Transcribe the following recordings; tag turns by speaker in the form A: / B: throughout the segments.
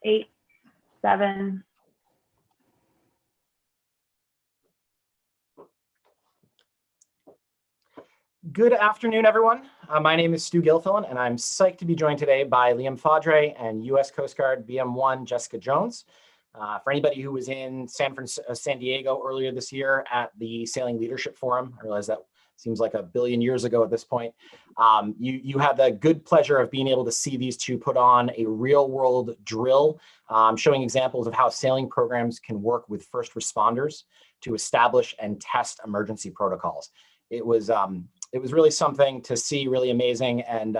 A: 8, 7.
B: Good afternoon, everyone. My name is Stu Gilfillen, and I'm psyched to be joined today by Liam Faudree and U.S. Coast Guard BM1 Jessica Jones. For anybody who was in San Diego earlier this year at the Sailing Leadership Forum, I realize that seems like a billion years ago at this point. You had the good pleasure of being able to see these two put on a real-world drill, showing examples of how sailing programs can work with first responders to establish and test emergency protocols. It was really something to see, really amazing. And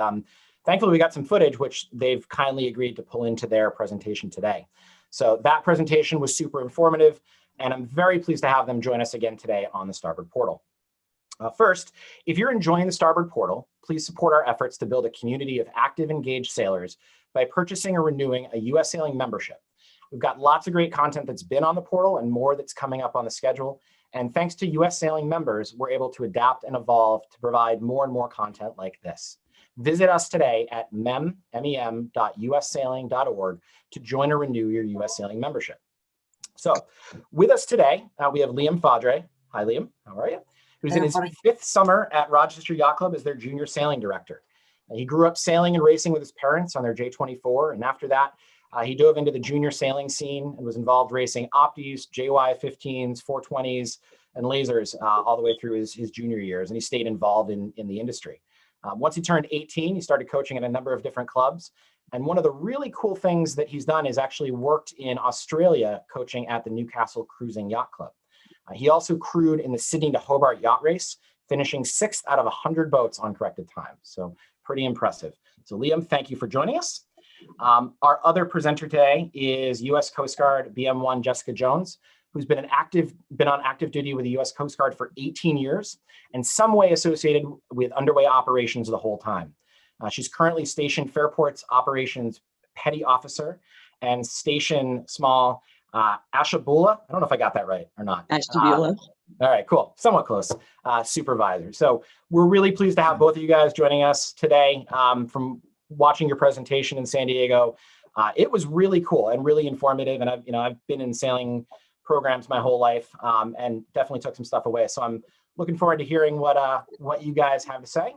B: thankfully, we got some footage, which they've kindly agreed to pull into their presentation today. So that presentation was super informative, and I'm very pleased to have them join us again today on the Starboard Portal. First, if you're enjoying the Starboard Portal, please support our efforts to build a community of active, engaged sailors by purchasing or renewing a U.S. Sailing membership. We've got lots of great content that's been on the portal and more that's coming up on the schedule. And thanks to U.S. Sailing members, we're able to adapt and evolve to provide more and more content like this. Visit us today at mem.ussailing.org to join or renew your U.S. Sailing membership. So with us today, we have Liam Faudree. Hi, Liam. How are you? Who's in his 5th summer at Rochester Yacht Club as their junior sailing director. He grew up sailing and racing with his parents on their J24. And after that, he dove into the junior sailing scene and was involved racing Optis, JY15s, 420s, and lasers all the way through his junior years. And he stayed involved in the industry. Once he turned 18, he started coaching at a number of different clubs. And one of the really cool things that he's done is actually worked in Australia coaching at the Newcastle Cruising Yacht Club. He also crewed in the Sydney to Hobart yacht race, finishing 6th out of 100 boats on corrected time. So pretty impressive. So Liam, thank you for joining us. Our other presenter today is U.S. Coast Guard BM1 Jessica Jones, who's been on active duty with the U.S. Coast Guard for 18 years and some way associated with underway operations the whole time. She's currently stationed Fairports Operations Petty Officer and Station Small Ashtabula. I don't know if I got that right or not.
C: Ashtabula.
B: All right, cool. Somewhat close. Supervisor. So we're really pleased to have both of you guys joining us today from watching your presentation in San Diego. It was really cool and really informative. And I've been in sailing programs my whole life and definitely took some stuff away. So I'm looking forward to hearing what you guys have to say.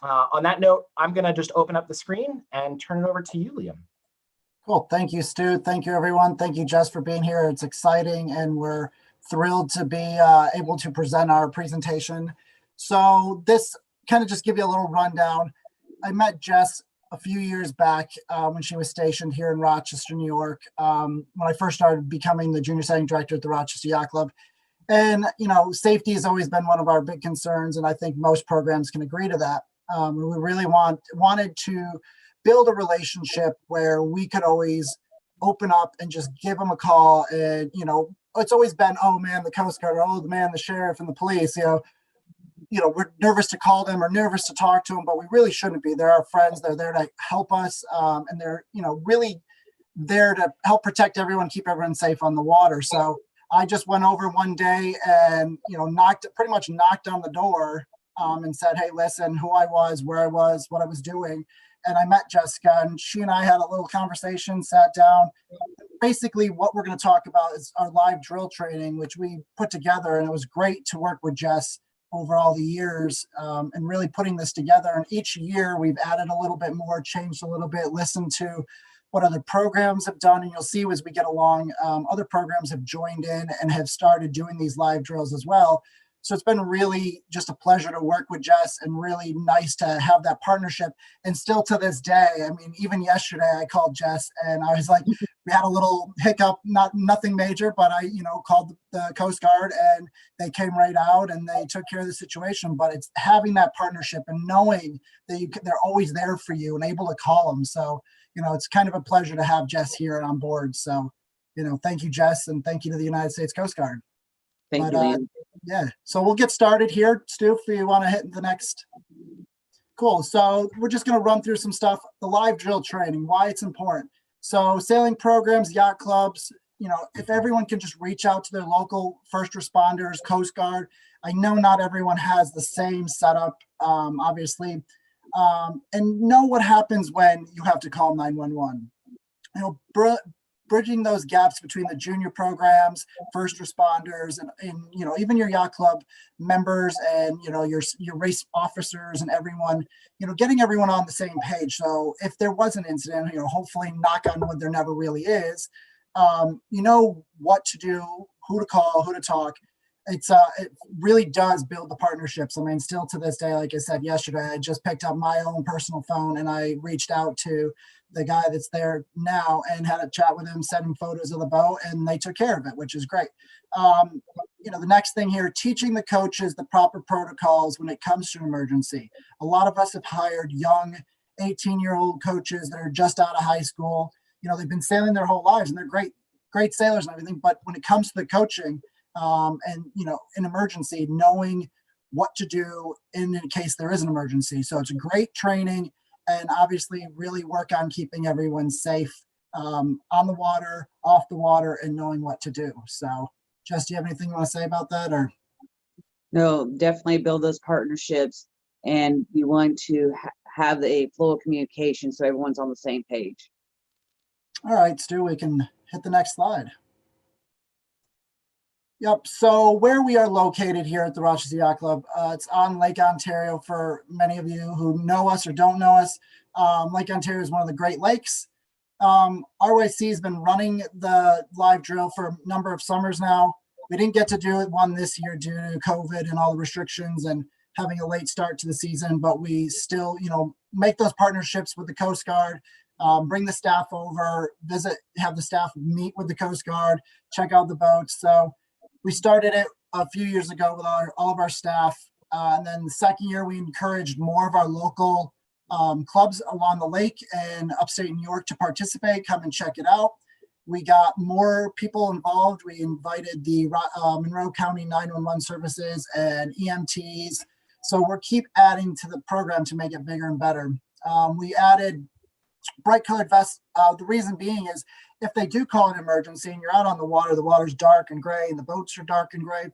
B: On that note, I'm going to just open up the screen and turn it over to you, Liam.
D: Cool. Thank you, Stu. Thank you, everyone. Thank you, Jess, for being here. It's exciting, and we're thrilled to be able to present our presentation. So this kind of just give you a little rundown. I met Jess a few years back when she was stationed here in Rochester, New York, when I first started becoming the junior sailing director at the Rochester Yacht Club. And, safety has always been one of our big concerns, and I think most programs can agree to that. We really wanted to build a relationship where we could always open up and just give them a call. And, it's always been, oh man, the Coast Guard, or, oh man, the sheriff and the police, we're nervous to call them or nervous to talk to them, but we really shouldn't be. They're our friends. They're there to help us. And they're, really there to help protect everyone, keep everyone safe on the water. So I just went over one day and, pretty much knocked on the door and said, hey, listen, who I was, where I was, what I was doing. And I met Jessica, and she and I had a little conversation, sat down. Basically, what we're going to talk about is our live drill training, which we put together. And it was great to work with Jess over all the years and really putting this together. And each year we've added a little bit more, changed a little bit, listened to what other programs have done. And you'll see as we get along, other programs have joined in and have started doing these live drills as well. So it's been really just a pleasure to work with Jess and really nice to have that partnership. And still to this day, even yesterday I called Jess and I was like, we had a little hiccup, nothing major, but I, called the Coast Guard and they came right out and they took care of the situation. But it's having that partnership and knowing that they're always there for you and able to call them. So, it's kind of a pleasure to have Jess here and on board. So, thank you, Jess, and thank you to the United States Coast Guard.
C: Thank you, Liam.
D: Yeah, so we'll get started here. Stu, if you want to hit the next. Cool, so we're just going to run through some stuff. The live drill training, why it's important. So sailing programs, yacht clubs, if everyone can just reach out to their local first responders, Coast Guard. I know not everyone has the same setup, obviously, and know what happens when you have to call 911. bridging those gaps between the junior programs, first responders, and you know, even your yacht club members, and you know, your race officers and everyone, you know, getting everyone on the same page. So if there was an incident, you know, hopefully knock on wood, there never really is, you know what to do, who to call, who to talk. It really does build the partnerships. I mean, still to this day, like I said yesterday, I just picked up my own personal phone and I reached out to the guy that's there now and had a chat with him, sent him photos of the boat, and they took care of it, which is great. You know, the next thing here, teaching the coaches the proper protocols when it comes to an emergency. A lot of us have hired young 18-year-old coaches that are just out of high school. You know, they've been sailing their whole lives and they're great sailors and everything. But when it comes to the coaching, and you know, an emergency, knowing what to do in case there is an emergency. So it's a great training, and obviously really work on keeping everyone safe, on the water, off the water, and knowing what to do. So Jess, do you have anything you want to say about that? Or
C: no, definitely build those partnerships, and you want to have a flow of communication so everyone's on the same page.
D: all right, Stu, we can hit the next slide. Yep. So where we are located here at the Rochester Yacht Club, it's on Lake Ontario. For many of you who know us or don't know us, Lake Ontario is one of the Great Lakes. RYC has been running the live drill for a number of summers now. We didn't get to do it one this year due to COVID and all the restrictions and having a late start to the season, but we still, you know, make those partnerships with the Coast Guard, bring the staff over, have the staff meet with the Coast Guard, check out the boats. So we started it a few years ago with all of our staff. And then the second year, we encouraged more of our local clubs along the lake and upstate New York to participate, come and check it out. We got more people involved. We invited the Monroe County 911 services and EMTs. So we're keep adding to the program to make it bigger and better. We added bright colored vests. The reason being is if they do call an emergency and you're out on the water's dark and gray and the boats are dark and gray,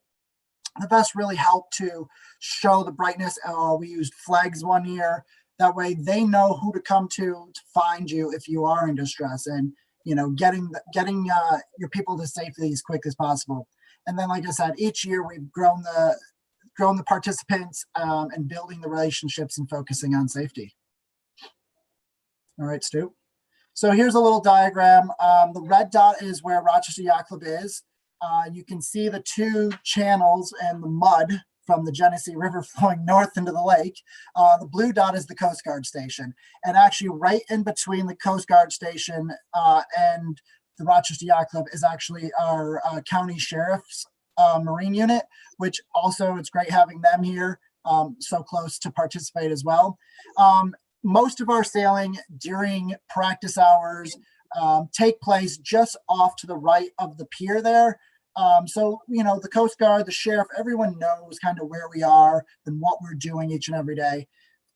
D: the vests really help to show the brightness. We used flags one year. That way they know who to come to find you if you are in distress, and you know, getting your people to safety as quick as possible. And then, like I said, each year we've grown the participants, and building the relationships and focusing on safety. All right, Stu. So here's a little diagram. The red dot is where Rochester Yacht Club is. You can see the two channels and the mud from the Genesee River flowing north into the lake. The blue dot is the Coast Guard station. And actually right in between the Coast Guard station and the Rochester Yacht Club is actually our county sheriff's marine unit, which also it's great having them here so close to participate as well. Most of our sailing during practice hours take place just off to the right of the pier there. So, you know, the Coast Guard, the sheriff, everyone knows kind of where we are and what we're doing each and every day.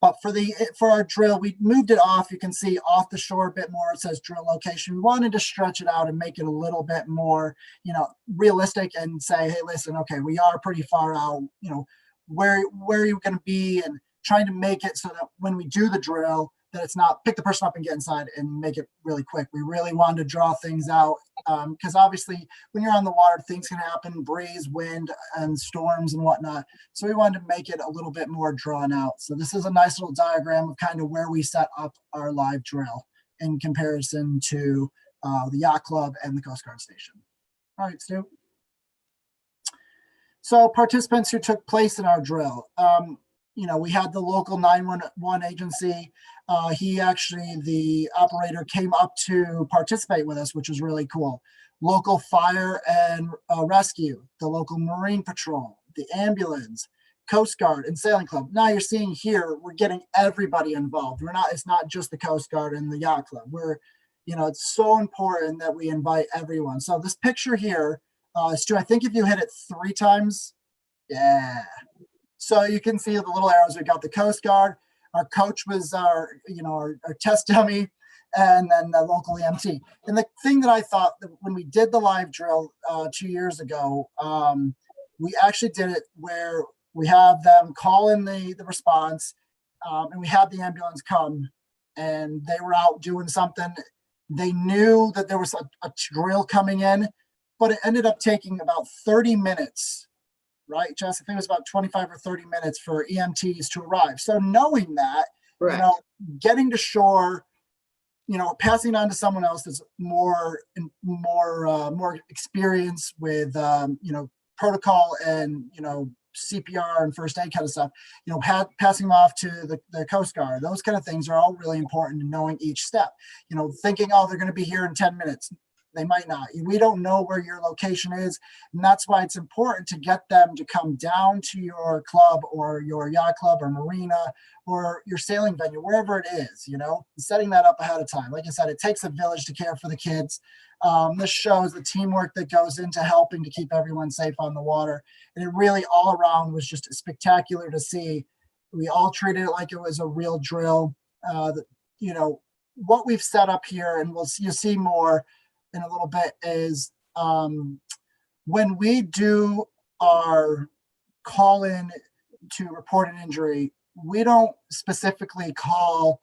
D: But for our drill, we moved it off. You can see off the shore a bit more. It says drill location. We wanted to stretch it out and make it a little bit more, you know, realistic and say, hey, listen, okay, we are pretty far out, you know, where are you going to be, and trying to make it so that when we do the drill, that it's not pick the person up and get inside and make it really quick. We really wanted to draw things out because obviously when you're on the water, things can happen, breeze, wind, and storms and whatnot. So we wanted to make it a little bit more drawn out. So this is a nice little diagram of kind of where we set up our live drill in comparison to the Yacht Club and the Coast Guard station. All right, Stu. So participants who took place in our drill. You know, we had the local 911 agency. The operator came up to participate with us, which was really cool. Local fire and rescue, the local Marine Patrol, the ambulance, Coast Guard, and Sailing Club. Now you're seeing here, we're getting everybody involved. It's not just the Coast Guard and the Yacht Club. It's so important that we invite everyone. So this picture here, Stu, I think if you hit it 3 times, yeah. So you can see the little arrows. We got the Coast Guard. Our coach was our test dummy, and then the local EMT. And the thing that I thought that when we did the live drill 2 years ago, we actually did it where we have them call in the response, and we had the ambulance come, and they were out doing something. They knew that there was a drill coming in, but it ended up taking about 30 minutes, right, Jess? I think it was about 25 or 30 minutes for EMTs to arrive. So knowing that,
C: Correct.
D: Getting to shore, passing on to someone else that's more experience with, protocol and, CPR and first aid kind of stuff, passing them off to the Coast Guard. Those kind of things are all really important in knowing each step, thinking, oh, they're going to be here in 10 minutes. They might not. We don't know where your location is. And that's why it's important to get them to come down to your club or your yacht club or marina or your sailing venue, wherever it is, setting that up ahead of time. Like I said, it takes a village to care for the kids. This shows the teamwork that goes into helping to keep everyone safe on the water. And it really all around was just spectacular to see. We all treated it like it was a real drill. What we've set up here, and you'll see more in a little bit, is when we do our call in to report an injury, we don't specifically call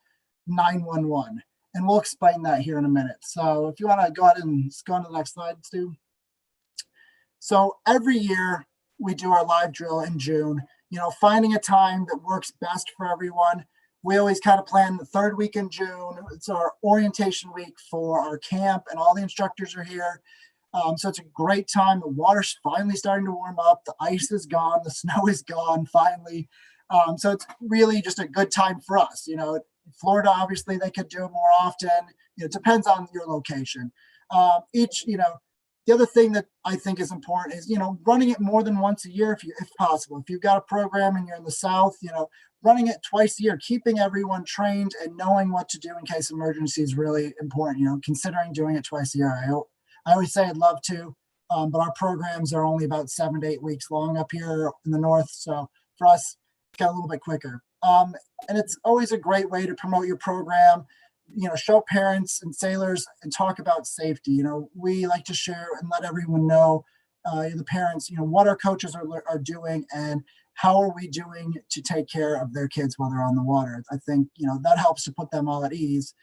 D: 911. And we'll explain that here in a minute. So if you want to go ahead and go on to the next slide, Stu. So every year we do our live drill in June, finding a time that works best for everyone. We always kind of plan the third week in June. It's our orientation week for our camp, and all the instructors are here. So it's a great time. The water's finally starting to warm up. The ice is gone. The snow is gone finally. So it's really just a good time for us. Florida, obviously, they could do it more often. It depends on your location. The other thing that I think is important is, running it more than once a year if possible. If you've got a program and you're in the South, running it twice a year, keeping everyone trained and knowing what to do in case of emergency is really important. Considering doing it twice a year. I always say I'd love to, but our programs are only about 7 to 8 weeks long up here in the North. So for us, it's got a little bit quicker. And it's always a great way to promote your program, show parents and sailors and talk about safety. We like to share and let everyone know, the parents, what our coaches are doing and how are we doing to take care of their kids while they're on the water. I think, that helps to put them all at ease,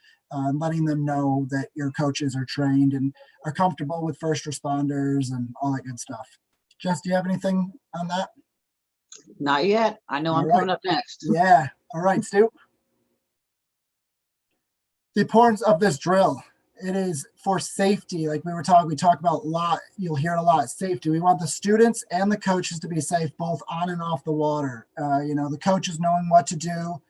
D: letting them know that your coaches are trained and are comfortable with first responders and all that good stuff. Jess, do you have anything on that?
C: Not yet. I know I'm coming up next.
D: Yeah. All right, Stu. The importance of this drill. It is for safety. Like we talk about a lot. You'll hear it a lot. Safety. We want the students and the coaches to be safe, both on and off the water. The coaches knowing what to do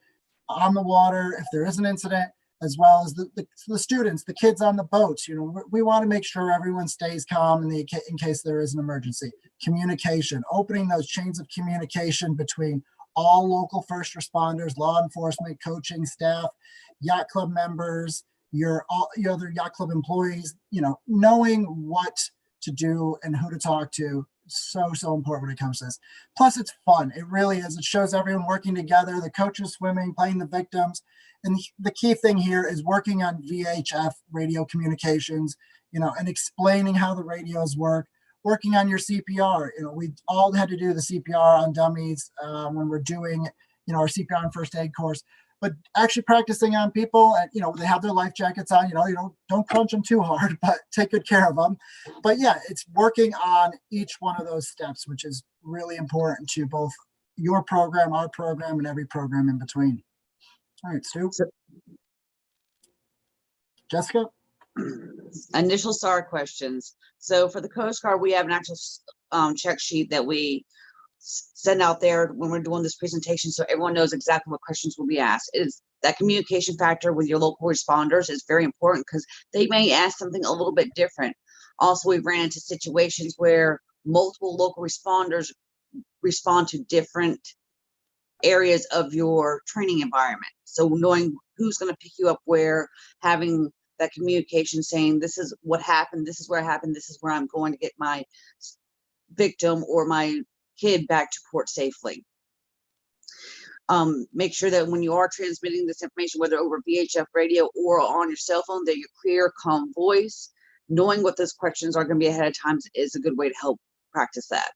D: on the water if there is an incident, as well as the students, the kids on the boats. We want to make sure everyone stays calm in case there is an emergency. Communication, opening those chains of communication between all local first responders, law enforcement, coaching staff, yacht club members, your other yacht club employees, knowing what to do and who to talk to. So important when it comes to this. Plus it's fun. It really is. It shows everyone working together, the coaches swimming, playing the victims. And the key thing here is working on VHF radio communications, and explaining how the radios work, working on your CPR. We all had to do the CPR on dummies when we're doing, our CPR and first aid course, but actually practicing on people, and, they have their life jackets on, don't crunch them too hard, but take good care of them. But yeah, it's working on each one of those steps, which is really important to both your program, our program, and every program in between. All right, Stu. Jessica?
C: Initial SAR questions. So for the Coast Guard, we have an actual check sheet that we send out there when we're doing this presentation, so everyone knows exactly what questions will be asked. Is that communication factor with your local responders is very important because they may ask something a little bit different. Also, we've ran into situations where multiple local responders respond to different areas of your training environment. So knowing who's going to pick you up where, having that communication saying, this is what happened, this is where it happened, this is where I'm going to get my victim or my kid back to port safely. Make sure that when you are transmitting this information, whether over VHF radio or on your cell phone, that you're clear, calm voice. Knowing what those questions are going to be ahead of time is a good way to help practice that.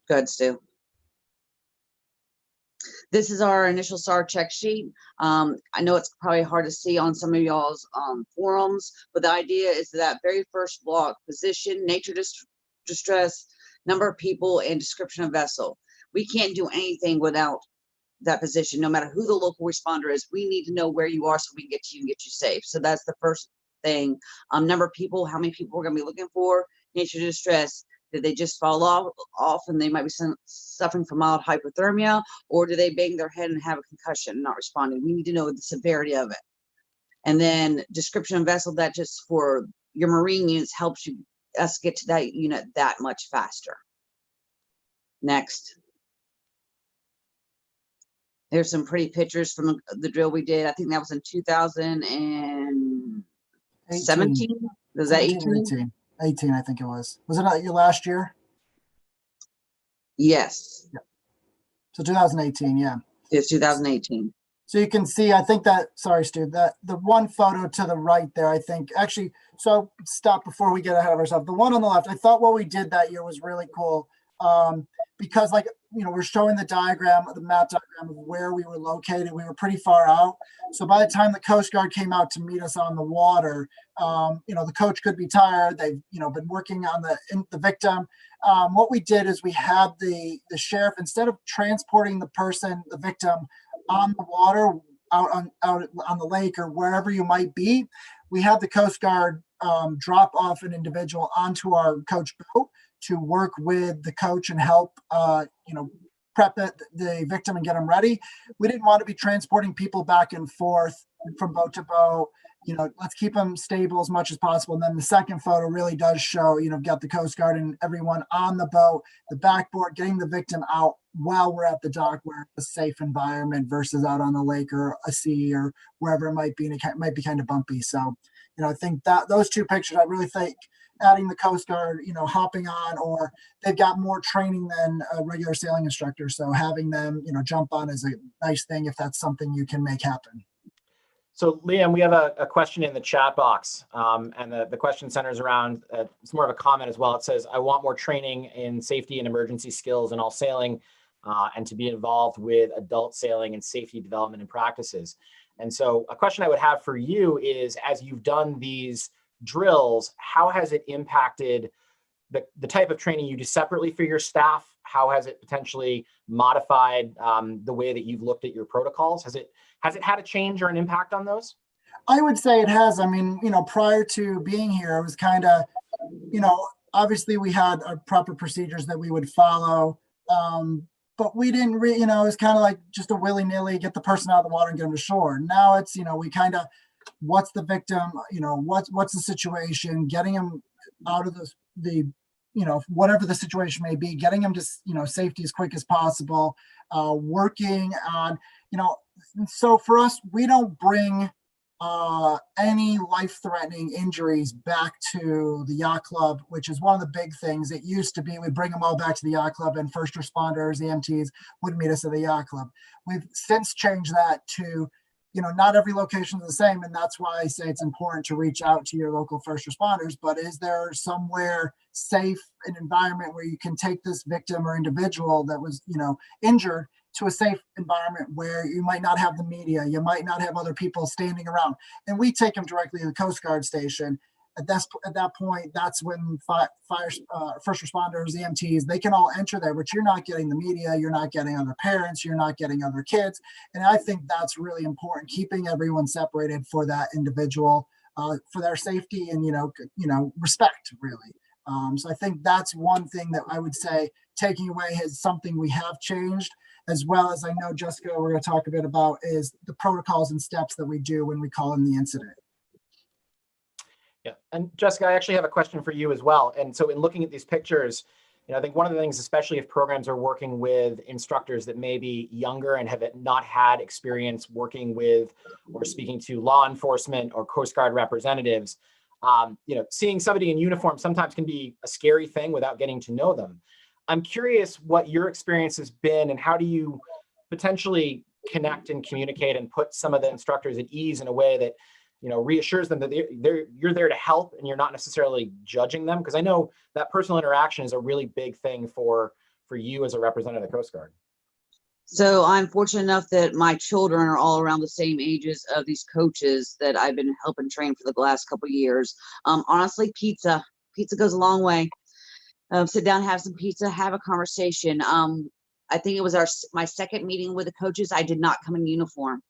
C: Good, Stu. This is our initial SAR check sheet. I know it's probably hard to see on some of y'all's forums, but the idea is that very first block: position, nature distress, number of people, and description of vessel. We can't do anything without that position, no matter who the local responder is. We need to know where you are so we can get to you and get you safe. So that's the first thing. Number of people, how many people we're going to be looking for, nature distress. Did they just fall off and they might be suffering from mild hypothermia, or do they bang their head and have a concussion and not responding? We need to know the severity of it. And then description of vessel, that just for your marine units helps us get to that unit that much faster. Next. There's some pretty pictures from the drill we did. I think that was in 2017. Was that 18?
D: 18, I think it was. Was it not your last year?
C: Yes.
D: Yeah. So 2018, yeah.
C: It's 2018.
D: So you can see, I think that, sorry, Stu, that the one photo to the right there, I think, actually, so stop before we get ahead of ourselves. The one on the left, I thought what we did that year was really cool. Because like, we're showing the diagram, the map diagram of where we were located. We were pretty far out. So by the time the Coast Guard came out to meet us on the water, the coach could be tired. They've, been working on the victim. What we did is we had the sheriff, instead of transporting the victim on the water, out on the lake or wherever you might be, we had the Coast Guard drop off an individual onto our coach boat to work with the coach and help, prep the victim and get them ready. We didn't want to be transporting people back and forth from boat to boat. Let's keep them stable as much as possible. And then the second photo really does show, got the Coast Guard and everyone on the boat, the backboard, getting the victim out while we're at the dock where it's a safe environment versus out on the lake or a sea or wherever it might be. And it might be kind of bumpy. So, I think that those two pictures, I really think adding the Coast Guard, hopping on, or they've got more training than a regular sailing instructor. So having them, jump on is a nice thing if that's something you can make happen.
B: So Liam, we have a question in the chat box, and the question centers around, it's more of a comment as well. It says, I want more training in safety and emergency skills in all sailing, and to be involved with adult sailing and safety development and practices. And so a question I would have for you is, as you've done these drills, how has it impacted the type of training you do separately for your staff? How has it potentially modified the way that you've looked at your protocols? Has it had a change or an impact on those?
D: I would say it has. I mean, prior to being here, it was kind of, obviously we had our proper procedures that we would follow. But we didn't really, it was kind of like just a willy-nilly, get the person out of the water and get them to shore. Now it's, we kind of, what's the victim, what's the situation, getting them out of the whatever the situation may be, getting them to, safety as quick as possible, working on, so for us, we don't bring any life-threatening injuries back to the yacht club, which is one of the big things. It used to be we bring them all back to the yacht club and first responders, EMTs would meet us at the yacht club. We've since changed that to, not every location is the same. And that's why I say it's important to reach out to your local first responders. But is there somewhere safe, an environment where you can take this victim or individual that was, injured to a safe environment where you might not have the media, you might not have other people standing around, and we take them directly to the Coast Guard station. At that point, that's when first responders, EMTs, they can all enter there, but you're not getting the media, you're not getting other parents, you're not getting other kids. And I think that's really important, keeping everyone separated for that individual, for their safety and, respect, really. So I think that's one thing that I would say taking away is something we have changed, as well as I know Jessica, we're going to talk a bit about, is the protocols and steps that we do when we call in the incident.
B: Yeah, and Jessica, I actually have a question for you as well. And so in looking at these pictures, I think one of the things, especially if programs are working with instructors that may be younger and have not had experience working with or speaking to law enforcement or Coast Guard representatives, seeing somebody in uniform sometimes can be a scary thing without getting to know them. I'm curious what your experience has been and how do you potentially connect and communicate and put some of the instructors at ease in a way that, reassures them that you're there to help and you're not necessarily judging them? Because I know that personal interaction is a really big thing for you as a representative of the Coast Guard.
C: So I'm fortunate enough that my children are all around the same ages of these coaches that I've been helping train for the last couple of years. Honestly, pizza goes a long way. Sit down, have some pizza, have a conversation. I think it was my second meeting with the coaches. I did not come in uniform.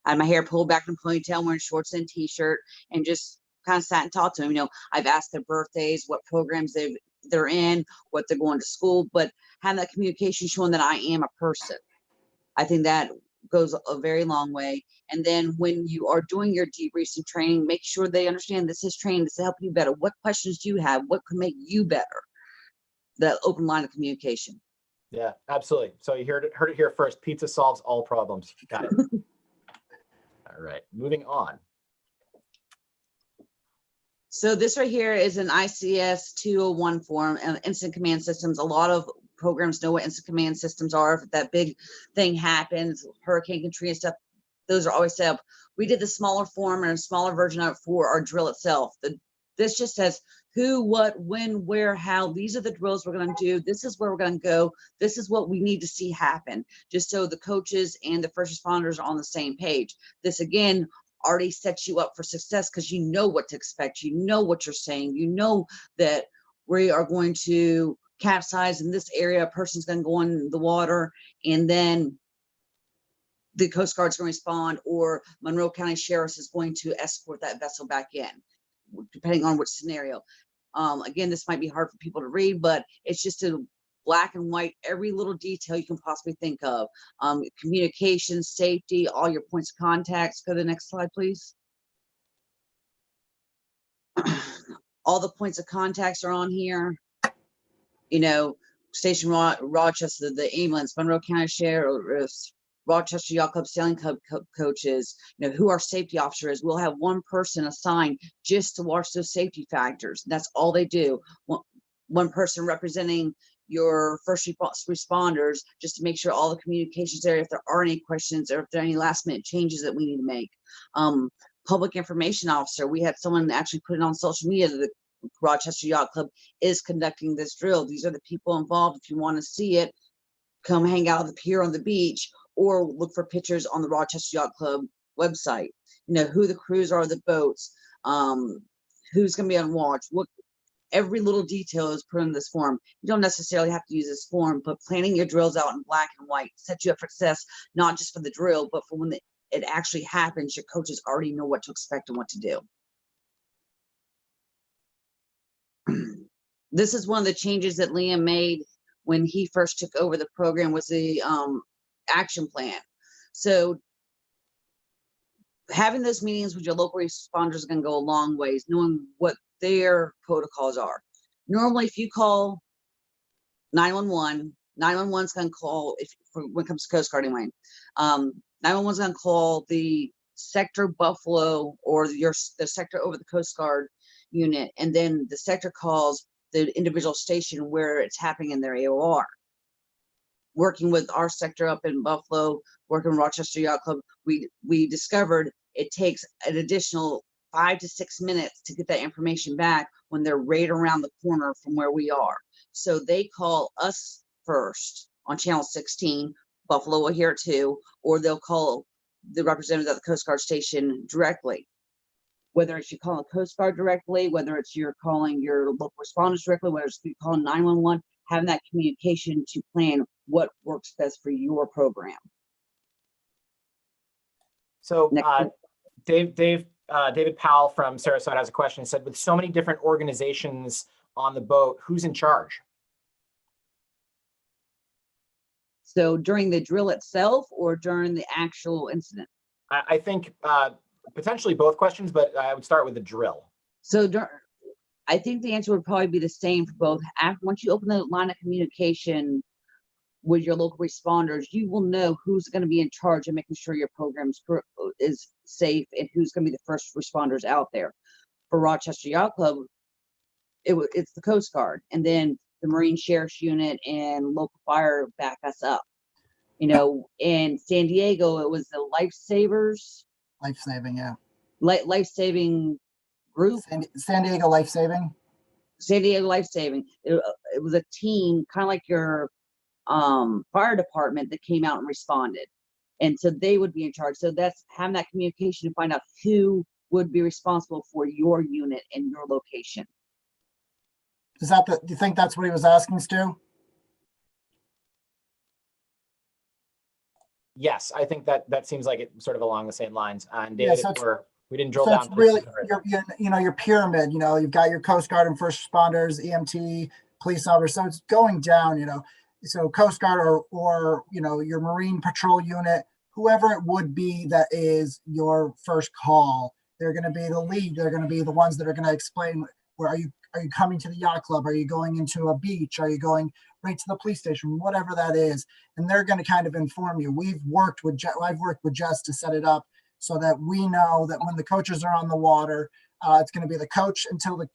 C: I had my hair pulled back in a ponytail, wearing shorts and t-shirt, and just kind of sat and talked to them. You know, I've asked their birthdays, what programs they're in, what they're going to school, but having that communication showing that I am a person. I think that goes a very long way. And then when you are doing your debriefing training, make sure they understand this is training, this is helping you better. What questions do you have? What could make you better? That open line of communication.
B: Yeah, absolutely. So you heard it here first. Pizza solves all problems. Got it. All right, moving on.
C: So this right here is an ICS 201 form, instant command systems. A lot of programs know what instant command systems are. If that big thing happens, Hurricane Katrina stuff, those are always set up. We did the smaller form and a smaller version of it for our drill itself. This just says who, what, when, where, how. These are the drills we're going to do. This is where we're going to go. This is what we need to see happen, just so the coaches and the first responders are on the same page. This, again, already sets you up for success because you know what to expect. You know what you're saying. You know that we are going to capsize in this area. A person's going to go in the water, and then the Coast Guard's going to respond, or Monroe County Sheriff's is going to escort that vessel back in, depending on which scenario. Again, this might be hard for people to read, but it's just a black and white, every little detail you can possibly think of. Communication, safety, all your points of contacts. Go to the next slide, please. All the points of contacts are on here. You know, Station Rochester, the ambulance, Monroe County Sheriff's, Rochester Yacht Club Sailing Club coaches, you know, who our safety officer is. We'll have one person assigned just to watch those safety factors. That's all they do. One person representing your first responders, just to make sure all the communications there, if there are any questions or if there are any last minute changes that we need to make. Public information officer, we had someone actually put it on social media that the Rochester Yacht Club is conducting this drill. These are the people involved. If you want to see it, come hang out at the pier on the beach, or look for pictures on the Rochester Yacht Club website. You know, who the crews are, the boats, who's going to be on watch, what every little detail is put in this form. You don't necessarily have to use this form, but planning your drills out in black and white sets you up for success, not just for the drill, but for when it actually happens. Your coaches already know what to expect and what to do. This is one of the changes that Liam made when he first took over the program, was the action plan. So having those meetings with your local responders is going to go a long ways, knowing what their protocols are. Normally, if you call 911, 911 is going to call, when it comes to Coast Guard anyway, 911 is going to call the sector Buffalo or the sector over the Coast Guard unit, and then the sector calls the individual station where it's happening in their AOR. Working with our sector up in Buffalo, working with Rochester Yacht Club, we discovered it takes an additional 5 to 6 minutes to get that information back when they're right around the corner from where we are. So they call us first on channel 16, Buffalo will hear it too, or they'll call the representative at the Coast Guard station directly. Whether it's you call the Coast Guard directly, whether it's you're calling your local responders directly, whether it's you calling 911, having that communication to plan what works best for your program.
B: So David Powell from Sarasota has a question. He said, with so many different organizations on the boat, who's in charge?
C: So during the drill itself or during the actual incident?
B: I think potentially both questions, but I would start with the drill.
C: So I think the answer would probably be the same for both. Once you open the line of communication with your local responders, you will know who's going to be in charge of making sure your program is safe and who's going to be the first responders out there. For Rochester Yacht Club, it's the Coast Guard, and then the Marine Sheriff's Unit and local fire back us up. You know, in San Diego, it was the Lifesavers.
D: Life-saving, yeah.
C: Life-saving group.
D: San Diego Life-saving.
C: San Diego Life Saving. It was a team, kind of like your fire department that came out and responded. And so they would be in charge. So that's having that communication to find out who would be responsible for your unit and your location.
D: Is that do you think that's what he was asking, Stu?
B: Yes, I think that seems like it sort of along the same lines. And
D: Yeah,
B: David,
D: so
B: we didn't drill
D: So
B: down.
D: it's really your pyramid. You've got your Coast Guard and first responders, EMT, police officers. So it's going down. So Coast Guard or your Marine Patrol unit, whoever it would be that is your first call. They're going to be the lead. They're going to be the ones that are going to explain where are you coming to the yacht club? Are you going into a beach? Are you going right to the police station? Whatever that is, and they're going to kind of inform you. I've worked with Jess to set it up so that we know that when the coaches are on the water, it's going to be the coach until the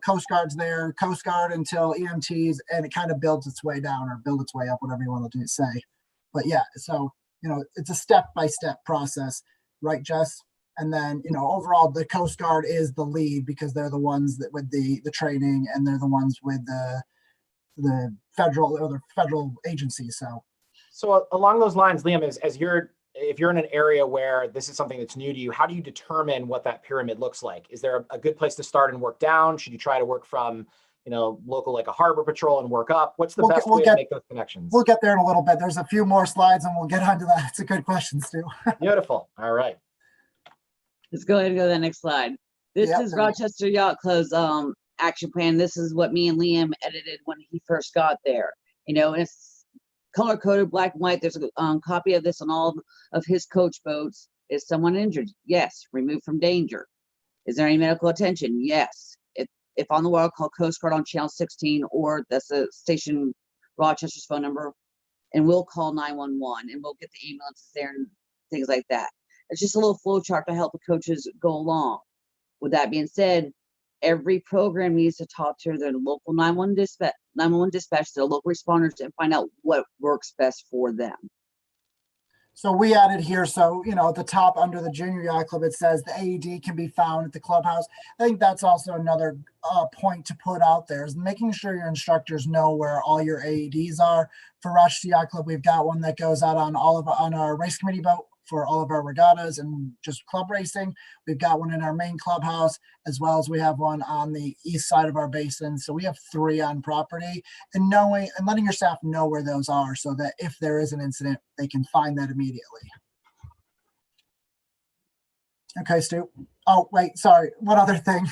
D: Coast Guard's there, Coast Guard until EMTs, and it kind of builds its way down or build its way up, whatever you want to say. But yeah, so it's a step-by-step process, right, Jess? And then overall, the Coast Guard is the lead because they're the ones that with the training, and they're the ones with the federal agencies.
B: So along those lines, Liam, if you're in an area where this is something that's new to you, how do you determine what that pyramid looks like? Is there a good place to start and work down? Should you try to work from, local, like a harbor patrol, and work up? What's the best way to make those connections?
D: We'll get there in a little bit. There's a few more slides and we'll get onto that. It's a good question, Stu.
B: Beautiful. All right.
C: Let's go ahead and go to the next slide. This is Rochester Yacht Club's action plan. This is what me and Liam edited when he first got there. And it's color coded, black and white. There's a copy of this on all of his coach boats. Is someone injured? Yes. Removed from danger. Is there any medical attention? Yes. If on the water, call Coast Guard on channel 16, or that's a station Rochester's phone number, and we'll call 911 and we'll get the ambulances there and things like that. It's just a little flow chart to help the coaches go along. With that being said, every program needs to talk to their local 911 dispatch, their local responders, and find out what works best for them.
D: So we added here, so, at the top under the Junior Yacht Club, it says the AED can be found at the clubhouse. I think that's also another point to put out there, is making sure your instructors know where all your AEDs are. For Rochester Yacht Club, we've got one that goes out on our race committee boat for all of our regattas and just club racing. We've got one in our main clubhouse, as well as we have one on the east side of our basin. So we have 3 on property, and letting your staff know where those are so that if there is an incident, they can find that immediately. Okay, Stu. Oh, wait, sorry. One other thing.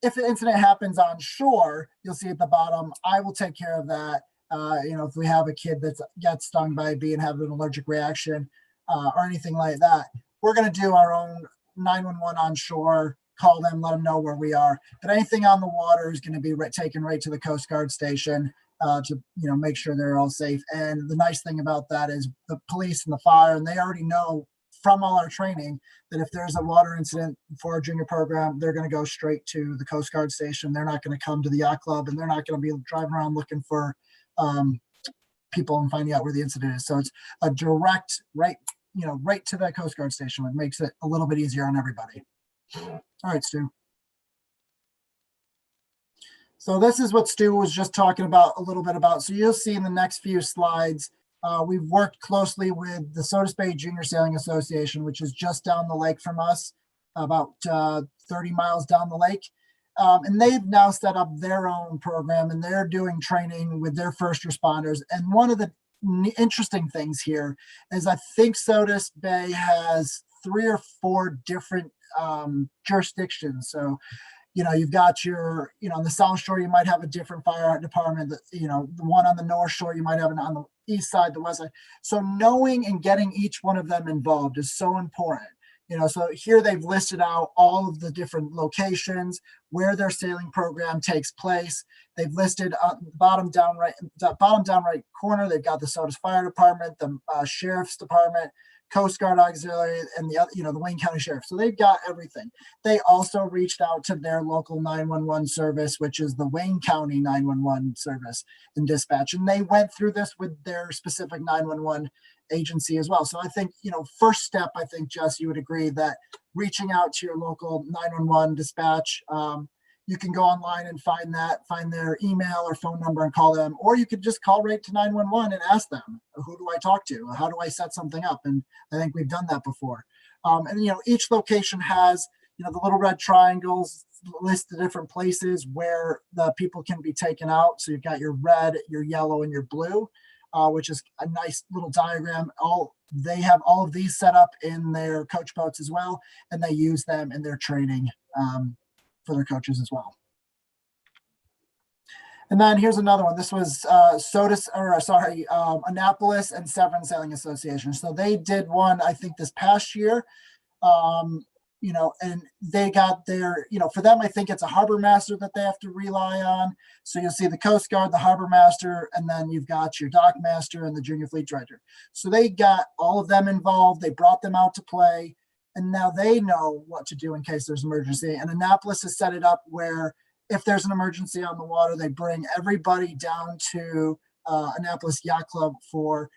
D: If an incident happens on shore, you'll see at the bottom, I will take care of that. If we have a kid that gets stung by a bee and have an allergic reaction or anything like that, we're going to do our own 911 on shore, call them, let them know where we are. But anything on the water is going to be taken right to the Coast Guard station to make sure they're all safe. And the nice thing about that is the police and the fire, and they already know from all our training that if there's a water incident for a junior program, they're going to go straight to the Coast Guard station. They're not going to come to the yacht club, and they're not going to be driving around looking for people and finding out where the incident is. So it's a direct right to that Coast Guard station, which makes it a little bit easier on everybody. All right, Stu. So this is what Stu was just talking about a little bit about. So you'll see in the next few slides, we've worked closely with the Sodas Bay Junior Sailing Association, which is just down the lake from us, about 30 miles down the lake. And they've now set up their own program, and they're doing training with their first responders. And one of the interesting things here is I think Sodas Bay has 3 or 4 different jurisdictions. So, you've got on the South Shore, you might have a different fire department. The one on the North Shore, you might have it on the east side, the west side. So knowing and getting each one of them involved is so important. So here they've listed out all of the different locations where their sailing program takes place. They've listed bottom down right corner. They've got the Sodas Fire Department, the Sheriff's Department, Coast Guard Auxiliary, and the Wayne County Sheriff. So they've got everything. They also reached out to their local 911 service, which is the Wayne County 911 service and dispatch. And they went through this with their specific 911 agency as well. So I think, first step, Jess, you would agree that reaching out to your local 911 dispatch, you can go online and find their email or phone number and call them, or you could just call right to 911 and ask them, who do I talk to? How do I set something up? And I think we've done that before. And, you know, each location has, you know, the little red triangles list the different places where the people can be taken out. So you've got your red, your yellow, and your blue, which is a nice little diagram. They have all of these set up in their coach boats as well, and they use them in their training for their coaches as well. And then here's another one. This was Annapolis and Severn Sailing Association. So they did one, I think, this past year. You know, and they got their, you know, for them, I think it's a harbor master that they have to rely on. So you'll see the Coast Guard, the harbor master, and then you've got your dock master and the junior fleet director. So they got all of them involved. They brought them out to play, and now they know what to do in case there's an emergency. And Annapolis has set it up where if there's an emergency on the water, they bring everybody down to Annapolis Yacht Club for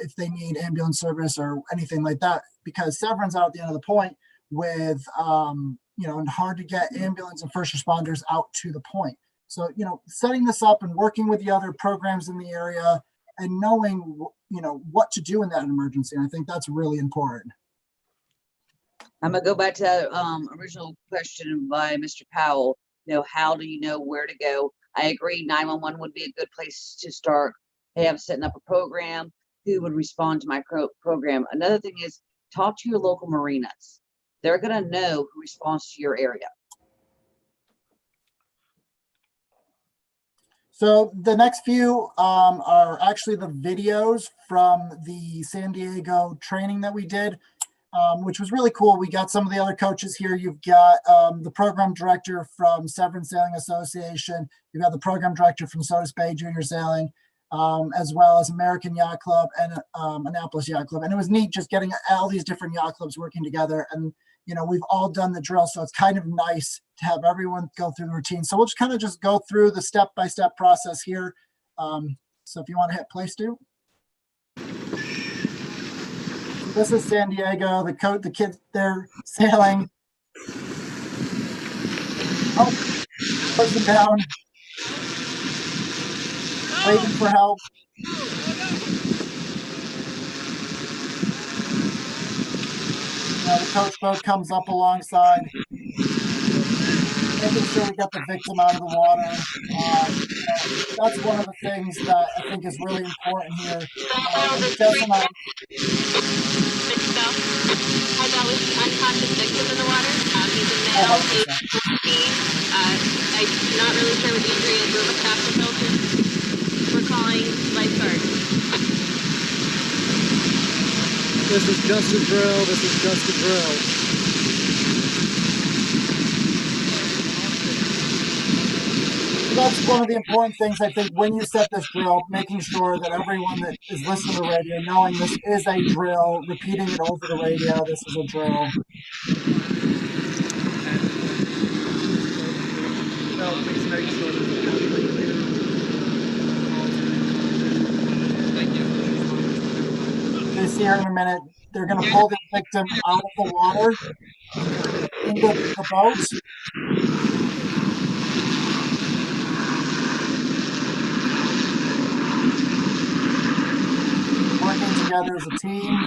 D: if they need ambulance service or anything like that, because Severn's out at the end of the point with, you know, and hard to get ambulance and first responders out to the point. So, you know, setting this up and working with the other programs in the area and knowing, you know, what to do in that emergency. And I think that's really important.
C: I'm gonna go back to that original question by Mr. Powell. You know, how do you know where to go? I agree, 911 would be a good place to start. Hey, I'm setting up a program. Who would respond to my program? Another thing is talk to your local marinas. They're going to know who responds to your area.
D: So the next few are actually the videos from the San Diego training that we did, which was really cool. We got some of the other coaches here. You've got the program director from Severn Sailing Association. You've got the program director from Sodas Bay Junior Sailing, as well as American Yacht Club and Annapolis Yacht Club. And it was neat just getting all these different yacht clubs working together. And you know, we've all done the drill, so it's kind of nice to have everyone go through the routine. So we'll just kind of just go through the step-by-step process here. So if you want to hit play, Stu. This is San Diego. The kids, they're sailing. Oh, person down. Waiting for help. The coach boat comes up alongside, making sure we get the victim out of the water. That's one of the things that I think is really important here. Jess and I.
E: I got with the unconscious victim in the water. He's a male, age 14. I'm not really sure what the injury is. We're capture filter. We're calling lifeguard.
D: This is just a drill. This is just a drill. That's one of the important things, I think, when you set this drill, making sure that everyone that is listening to the radio, knowing this is a drill, repeating it over the radio, this is a drill. Please make sure that you see here in a minute, they're going to pull the victim out of the water into the boat. Working together as a team.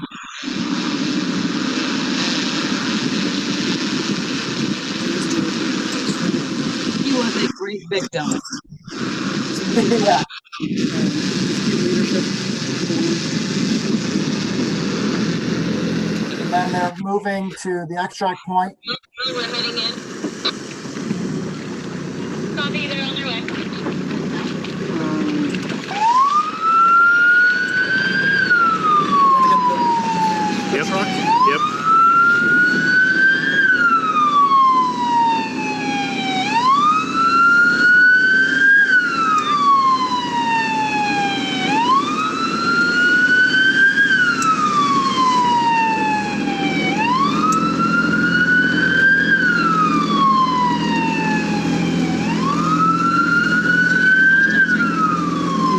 C: He was a great victim.
D: Yeah. And then they're moving to the extract point.
E: We're heading in. Copy, they're on their way.
F: Yep. Yep.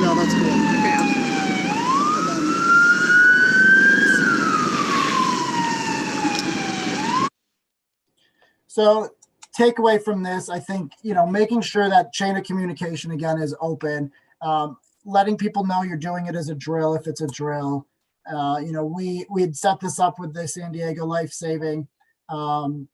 D: No, that's cool. So takeaway from this, I think, making sure that chain of communication again is open, letting people know you're doing it as a drill if it's a drill. We had set this up with the San Diego Life Saving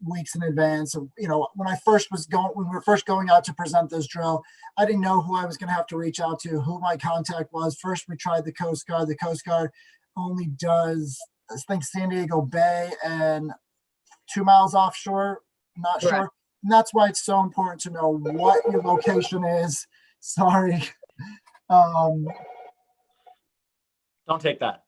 D: weeks in advance. So, when we were first going out to present this drill, I didn't know who I was going to have to reach out to, who my contact was. First, we tried the Coast Guard. The Coast Guard only does, I think, San Diego Bay and 2 miles offshore. I'm not
C: Correct.
D: sure. And that's why it's so important to know what your location is. Sorry.
B: Don't take that.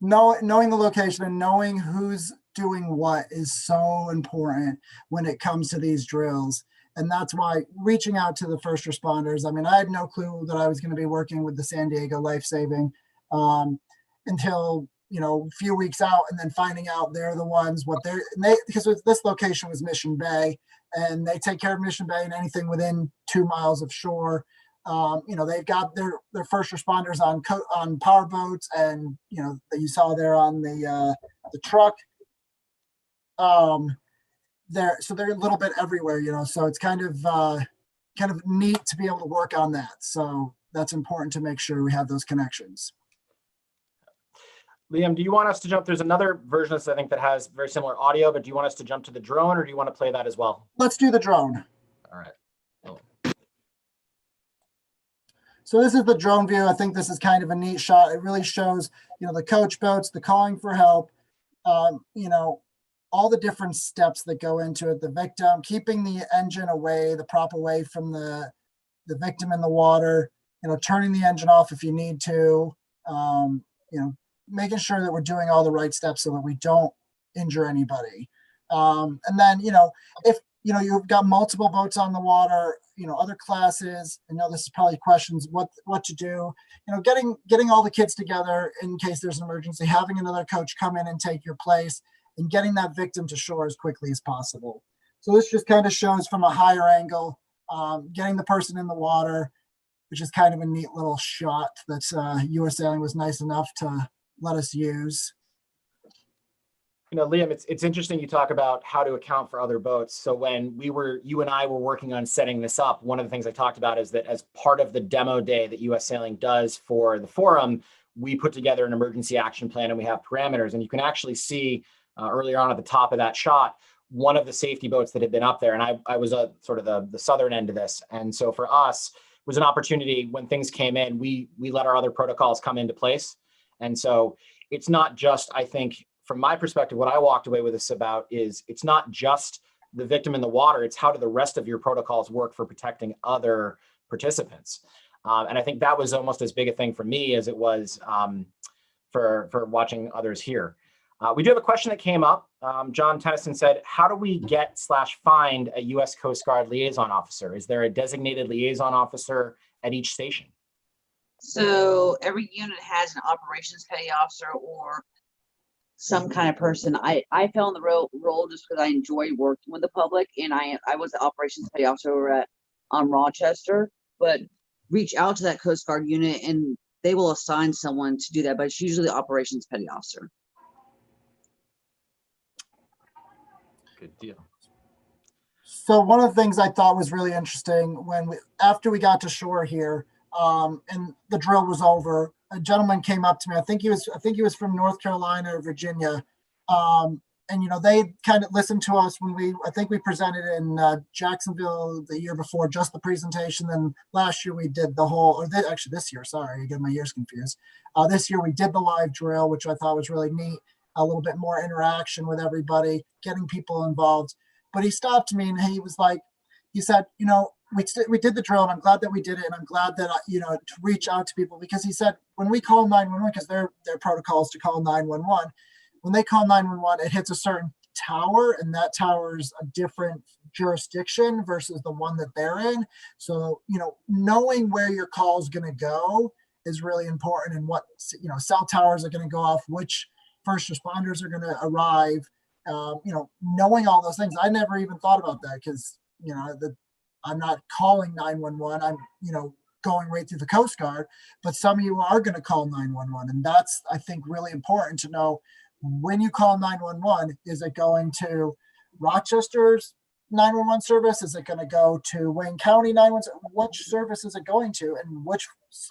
D: Knowing the location and knowing who's doing what is so important when it comes to these drills. And that's why reaching out to the first responders, I mean, I had no clue that I was going to be working with the San Diego Life Saving until, a few weeks out, and then finding out they're the ones, because this location was Mission Bay, and they take care of Mission Bay and anything within 2 miles of shore. They've got their first responders on power boats, and that you saw there on the truck. They're a little bit everywhere, so it's kind of neat to be able to work on that. So that's important to make sure we have those connections.
B: Liam, do you want us to jump? There's another version of this, I think, that has very similar audio, but do you want us to jump to the drone, or do you want to play that as well?
D: Let's do the drone.
B: All right.
D: So this is the drone view. I think this is kind of a neat shot. It really shows, the coach boats, the calling for help, all the different steps that go into it. The victim, keeping the engine away, the prop away from the victim in the water, turning the engine off if you need to, making sure that we're doing all the right steps so that we don't injure anybody. And then, if, you've got multiple boats on the water, other classes, I know this is probably questions, what to do, getting all the kids together in case there's an emergency, having another coach come in and take your place, and getting that victim to shore as quickly as possible. So this just kind of shows from a higher angle, getting the person in the water, which is kind of a neat little shot that US Sailing was nice enough to let us use.
B: Liam, it's interesting you talk about how to account for other boats. So when you and I were working on setting this up, one of the things I talked about is that as part of the demo day that US Sailing does for the forum, we put together an emergency action plan and we have parameters. And you can actually see earlier on at the top of that shot, one of the safety boats that had been up there. And I was sort of the southern end of this. And so for us, it was an opportunity when things came in, we let our other protocols come into place. And so it's not just, I think, from my perspective, what I walked away with this about is it's not just the victim in the water, it's how do the rest of your protocols work for protecting other participants. And I think that was almost as big a thing for me as it was for watching others here. We do have a question that came up. John Tennyson said, how do we get/find a U.S. Coast Guard liaison officer? Is there a designated liaison officer at each station?
C: So every unit has an operations petty officer or some kind of person. I fell in the role just because I enjoy working with the public, and I was the operations petty officer over on Rochester. But reach out to that Coast Guard unit, and they will assign someone to do that. But it's usually the operations petty officer.
B: Good deal.
D: So one of the things I thought was really interesting after we got to shore here, and the drill was over, a gentleman came up to me. I think he was from North Carolina or Virginia. And they kind of listened to us when I think we presented in Jacksonville the year before, just the presentation. Then last year we did this year, sorry, I get my years confused. This year we did the live drill, which I thought was really neat. A little bit more interaction with everybody, getting people involved. But he stopped me and he said, we did the drill, and I'm glad that we did it, and I'm glad that to reach out to people, because he said when we call 911, because their protocol is to call 911. When they call 911, it hits a certain tower, and that tower is a different jurisdiction versus the one that they're in. So knowing where your call is going to go is really important, and what cell towers are going to go off, which first responders are going to arrive. Knowing all those things, I never even thought about that because I'm not calling 911. I'm going right through the Coast Guard, but some of you are going to call 911. And that's, I think, really important to know when you call 911, is it going to Rochester's 911 service? Is it going to go to Wayne County 911? Which service is it going to, and which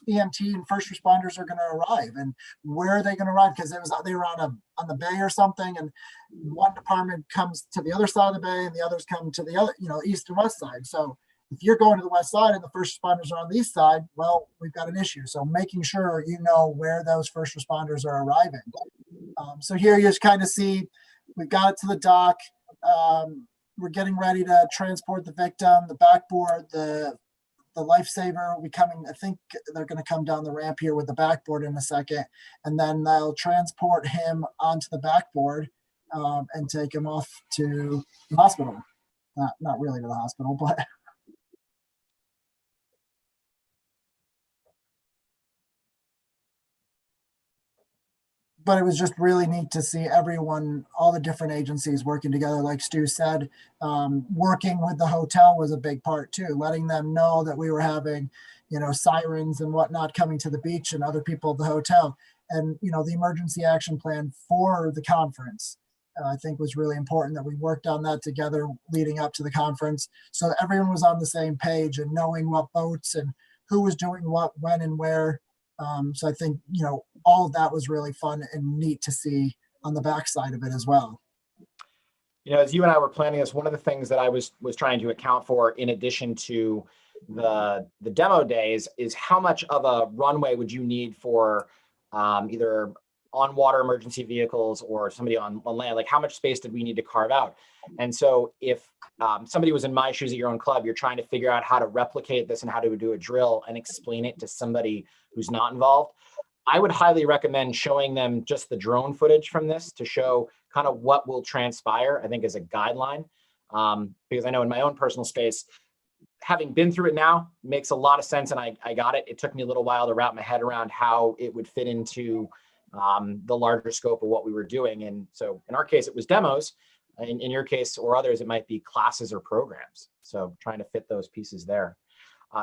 D: EMT and first responders are going to arrive, and where are they going to arrive? Because they were on the bay or something, and one department comes to the other side of the bay and the others come to the other, east and west side. So if you're going to the west side and the first responders are on the east side, well, we've got an issue. So making sure you know where those first responders are arriving. So here you just kind of see, we've got it to the dock. We're getting ready to transport the victim, the backboard, the lifesaver will be coming. I think they're going to come down the ramp here with the backboard in a second, and then they'll transport him onto the backboard and take him off to the hospital. Not really to the hospital, but it was just really neat to see everyone, all the different agencies working together. Like Stu said, working with the hotel was a big part too, letting them know that we were having, sirens and whatnot coming to the beach and other people at the hotel. And, the emergency action plan for the conference, I think was really important that we worked on that together leading up to the conference, so that everyone was on the same page and knowing what boats and who was doing what, when, and where. So I think, all of that was really fun and neat to see on the backside of it as well.
B: As you and I were planning this, one of the things that I was trying to account for, in addition to the demo days, is how much of a runway would you need for either on water emergency vehicles or somebody on land? Like, how much space did we need to carve out? And so if somebody was in my shoes at your own club, you're trying to figure out how to replicate this and how to do a drill and explain it to somebody who's not involved, I would highly recommend showing them just the drone footage from this to show kind of what will transpire, I think, as a guideline. Because I know in my own personal space, having been through it now makes a lot of sense, and I got it. It took me a little while to wrap my head around how it would fit into the larger scope of what we were doing. And so in our case, it was demos. In your case or others, it might be classes or programs. So trying to fit those pieces there.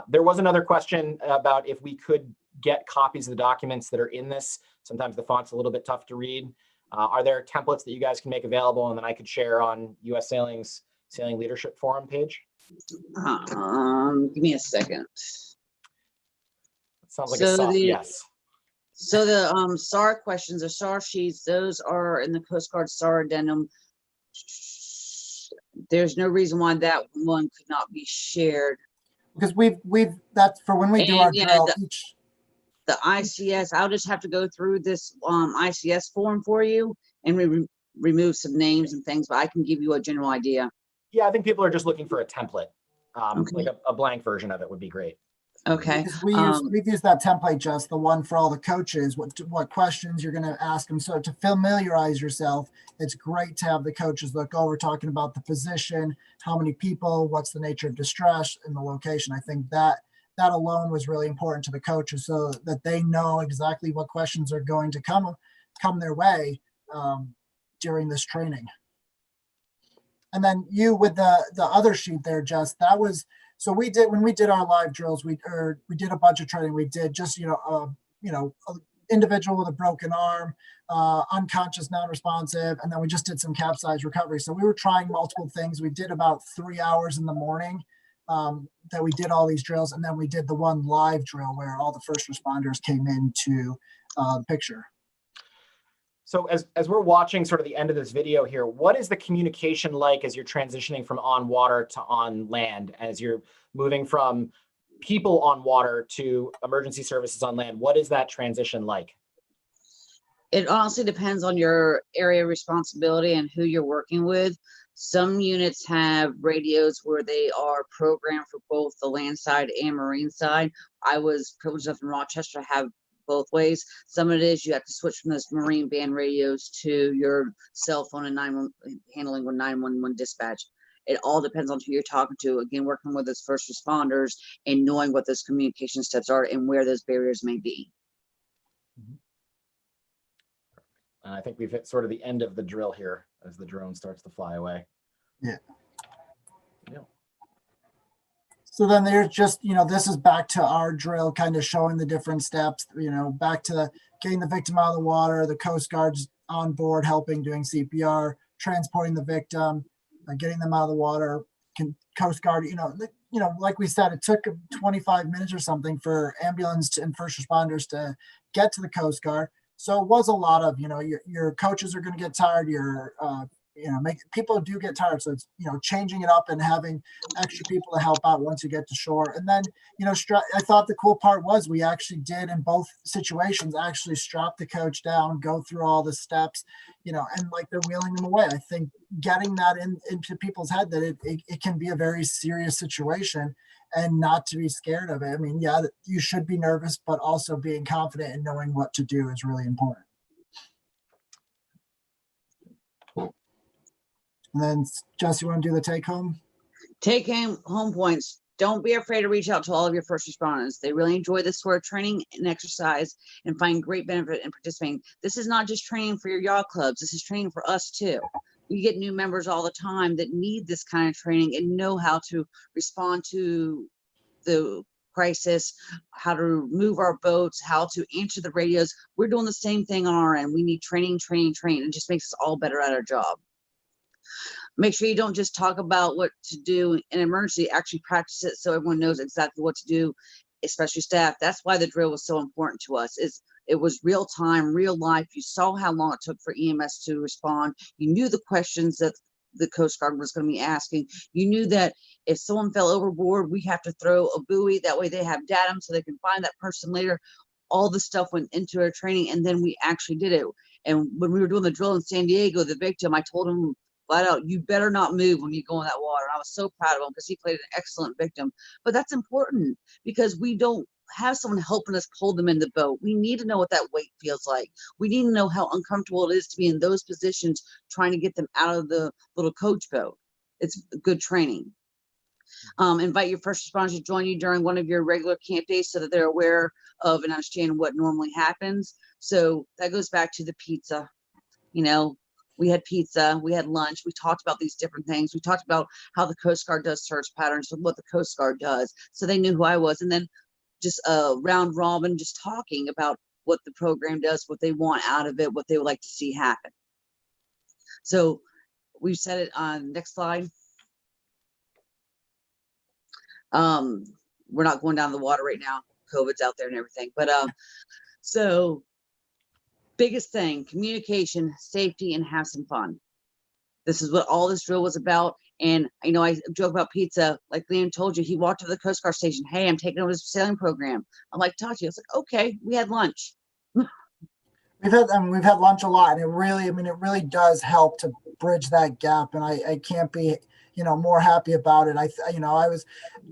B: There was another question about if we could get copies of the documents that are in this. Sometimes the font's a little bit tough to read. Are there templates that you guys can make available and then I could share on US Sailing's Sailing Leadership Forum page?
C: Give me a second.
B: It sounds like a soft yes.
C: So the SAR questions, the SAR sheets, those are in the Coast Guard SAR addendum. There's no reason why that one could not be shared.
D: Because that's for when we do our drill.
C: The ICS, I'll just have to go through this ICS form for you and remove some names and things, but I can give you a general idea.
B: Yeah, I think people are just looking for a template.
C: Okay.
B: Like a blank version of it would be great.
C: Okay.
D: We've used that template, just the one for all the coaches, what questions you're going to ask them. So to familiarize yourself, it's great to have the coaches look over, talking about the position, how many people, what's the nature of distress, and the location. I think that alone was really important to the coaches, so that they know exactly what questions are going to come their way during this training. And then you with the other sheet there, Jess, that was, so we did, when we did our live drills, we did a bunch of training. We did just, an individual with a broken arm, unconscious, non-responsive, and then we just did some capsize recovery. So we were trying multiple things. We did about 3 hours in the morning that we did all these drills, and then we did the one live drill where all the first responders came into the picture.
B: So as we're watching sort of the end of this video here, what is the communication like as you're transitioning from on water to on land, as you're moving from people on water to emergency services on land? What is that transition like?
C: It honestly depends on your area of responsibility and who you're working with. Some units have radios where they are programmed for both the land side and marine side. I was privileged enough in Rochester to have both ways. Some of it is you have to switch from those marine band radios to your cell phone and handling with 911 dispatch. It all depends on who you're talking to. Again, working with those first responders and knowing what those communication steps are and where those barriers may be.
B: And I think we've hit sort of the end of the drill here as the drone starts to fly away.
D: Yeah. So then there's just, this is back to our drill, kind of showing the different steps, back to getting the victim out of the water, the Coast Guard's on board, helping, doing CPR, transporting the victim, getting them out of the water. Coast Guard, like we said, it took 25 minutes or something for ambulance and first responders to get to the Coast Guard. So it was a lot of, your coaches are going to get tired. People do get tired. So it's, changing it up and having extra people to help out once you get to shore. And then, I thought the cool part was we actually did in both situations, actually strap the coach down, go through all the steps, and like they're wheeling them away. I think getting that into people's head that it can be a very serious situation and not to be scared of it. I mean, yeah, you should be nervous, but also being confident and knowing what to do is really important. And then, Jess, you want to do the take home?
C: Take home points. Don't be afraid to reach out to all of your first responders. They really enjoy this sort of training and exercise and find great benefit in participating. This is not just training for your yacht clubs. This is training for us too. We get new members all the time that need this kind of training and know how to respond to the crisis, how to move our boats, how to answer the radios. We're doing the same thing on our end. We need training. It just makes us all better at our job. Make sure you don't just talk about what to do in an emergency, actually practice it so everyone knows exactly what to do, especially staff. That's why the drill was so important to us. It was real time, real life. You saw how long it took for EMS to respond. You knew the questions that the Coast Guard was going to be asking. You knew that if someone fell overboard, we have to throw a buoy. That way they have data so they can find that person later. All the stuff went into our training, and then we actually did it. And when we were doing the drill in San Diego, the victim, I told him flat out, you better not move when you go in that water. And I was so proud of him because he played an excellent victim. But that's important because we don't have someone helping us pull them in the boat. We need to know what that weight feels like. We need to know how uncomfortable it is to be in those positions trying to get them out of the little coach boat. It's good training. Invite your first responders to join you during one of your regular camp days so that they're aware of and understand what normally happens. So that goes back to the pizza. We had pizza, we had lunch, we talked about these different things. We talked about how the Coast Guard does search patterns, and what the Coast Guard does. So they knew who I was. And then just round robin, just talking about what the program does, what they want out of it, what they would like to see happen. So we've said it on next slide. We're not going down the water right now. COVID's out there and everything. But so biggest thing, communication, safety, and have some fun. This is what all this drill was about. And I joke about pizza. Like Liam told you, he walked to the Coast Guard station. Hey, I'm taking over this sailing program. I'm like, Tati, I was like, okay, we had lunch.
D: We've had lunch a lot, and it really does help to bridge that gap. And I can't be, more happy about it. I was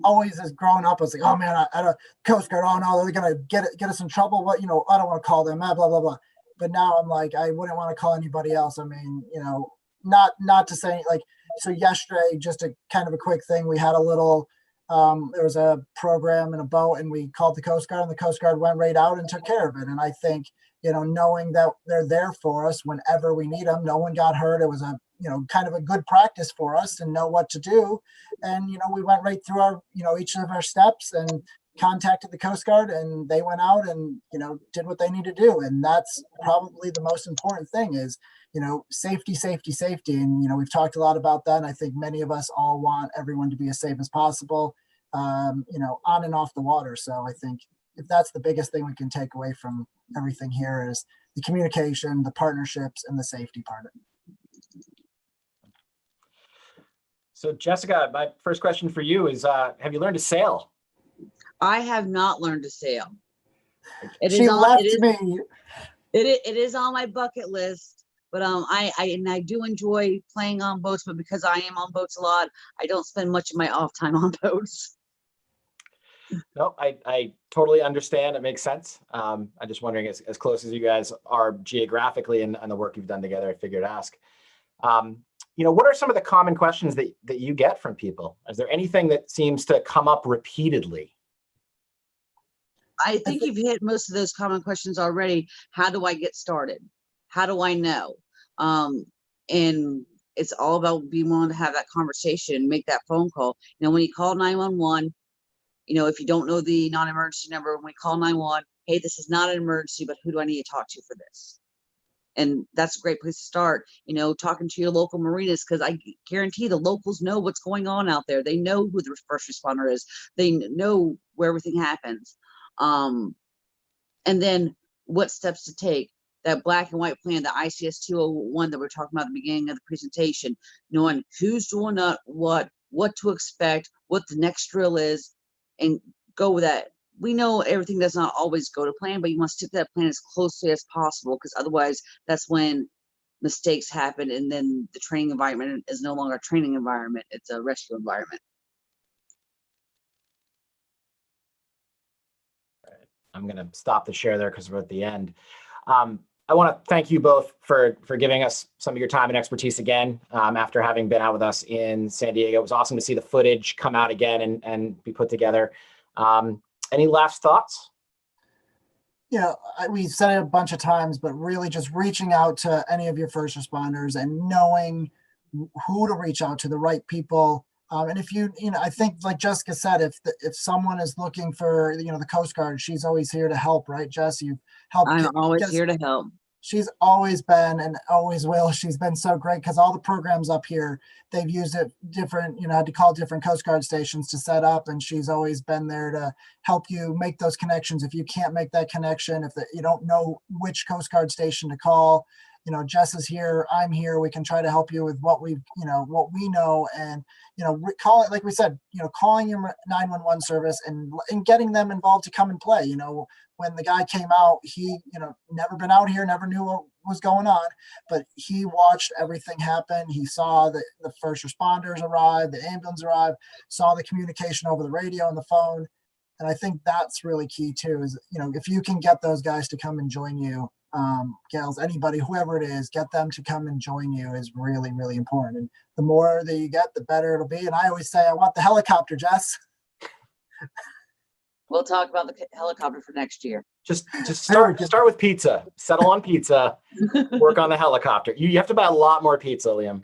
D: always, as growing up, I was like, oh man, I don't Coast Guard. Oh no, they're gonna get us in trouble. What, I don't want to call them, blah blah blah. But now I'm like, I wouldn't want to call anybody else. I mean, not to say like, so yesterday, just a kind of a quick thing. We had a little, there was a program in a boat, and we called the Coast Guard, and the Coast Guard went right out and took care of it. And I think, knowing that they're there for us whenever we need them, no one got hurt. It was a, kind of a good practice for us to know what to do. And, we went right through our, each of our steps and contacted the Coast Guard, and they went out and, did what they need to do. And that's probably the most important thing is, safety. And, we've talked a lot about that. And I think many of us all want everyone to be as safe as possible, on and off the water. So I think if that's the biggest thing we can take away from everything here is the communication, the partnerships, and the safety part of it.
B: So Jessica, my first question for you is, have you learned to sail?
C: I have not learned to sail. It is on my bucket list, but I do enjoy playing on boats, but because I am on boats a lot, I don't spend much of my off time on boats.
B: No, I totally understand. It makes sense. I'm just wondering, as close as you guys are geographically and the work you've done together, I figured to ask. What are some of the common questions that you get from people? Is there anything that seems to come up repeatedly?
C: I think you've hit most of those common questions already. How do I get started? How do I know? And it's all about being willing to have that conversation, make that phone call. When you call 911, You know, if you don't know the non-emergency number, when we call 911, hey, this is not an emergency, but who do I need to talk to for this? And that's a great place to start, you know, talking to your local marinas, because I guarantee the locals know what's going on out there. They know who the first responder is. They know where everything happens. And then what steps to take. That black and white plan, the ICS 201 that we're talking about at the beginning of the presentation, knowing who's doing what to expect, what the next drill is, and go with that. We know everything does not always go to plan, but you want to stick to that plan as closely as possible, because otherwise that's when mistakes happen, and then the training environment is no longer a training environment, it's a rescue environment.
B: I'm going to stop the share there because we're at the end. I want to thank you both for giving us some of your time and expertise again after having been out with us in San Diego. It was awesome to see the footage come out again and be put together. Any last thoughts?
D: Yeah, we've said it a bunch of times, but really just reaching out to any of your first responders and knowing who to reach out to, the right people. And if you know, I think like Jessica said, if someone is looking for, the Coast Guard, she's always here to help, right, Jess? You've helped.
C: I'm always here to help.
D: She's always been and always will. She's been so great because all the programs up here, they've used it different, had to call different Coast Guard stations to set up. And she's always been there to help you make those connections. If you can't make that connection, if you don't know which Coast Guard station to call, Jess is here, I'm here. We can try to help you with what we know. And, call it, like we said, calling your 911 service and getting them involved to come and play. When the guy came out, he, never been out here, never knew what was going on, but he watched everything happen. He saw the first responders arrive, the ambulance arrive, saw the communication over the radio and the phone. And I think that's really key too, is, if you can get those guys to come and join you, gals, anybody, whoever it is, get them to come and join you is really, really important. And the more that you get, the better it'll be. And I always say, I want the helicopter, Jess.
C: We'll talk about the helicopter for next year.
B: Just start with pizza. Settle on pizza. Work on the helicopter. You have to buy a lot more pizza, Liam.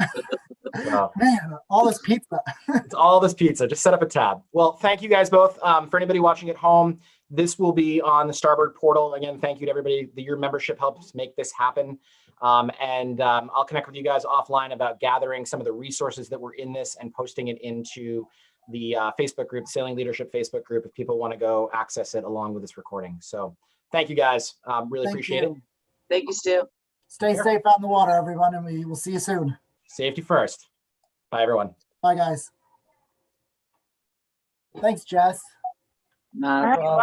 B: So,
D: man, all this pizza.
B: It's all this pizza. Just set up a tab. Well, thank you guys both. For anybody watching at home, this will be on the Starboard portal. Again, thank you to everybody. Your membership helps make this happen. I'll connect with you guys offline about gathering some of the resources that were in this and posting it into the Facebook group, Sailing Leadership Facebook group, if people want to go access it along with this recording. So thank you guys. Really appreciate it.
C: Thank you, Stu.
D: Stay safe out in the water, everyone, and we will see you soon.
B: Safety first. Bye, everyone.
D: Bye, guys. Thanks, Jess.
C: Not a
A: All right,
C: problem.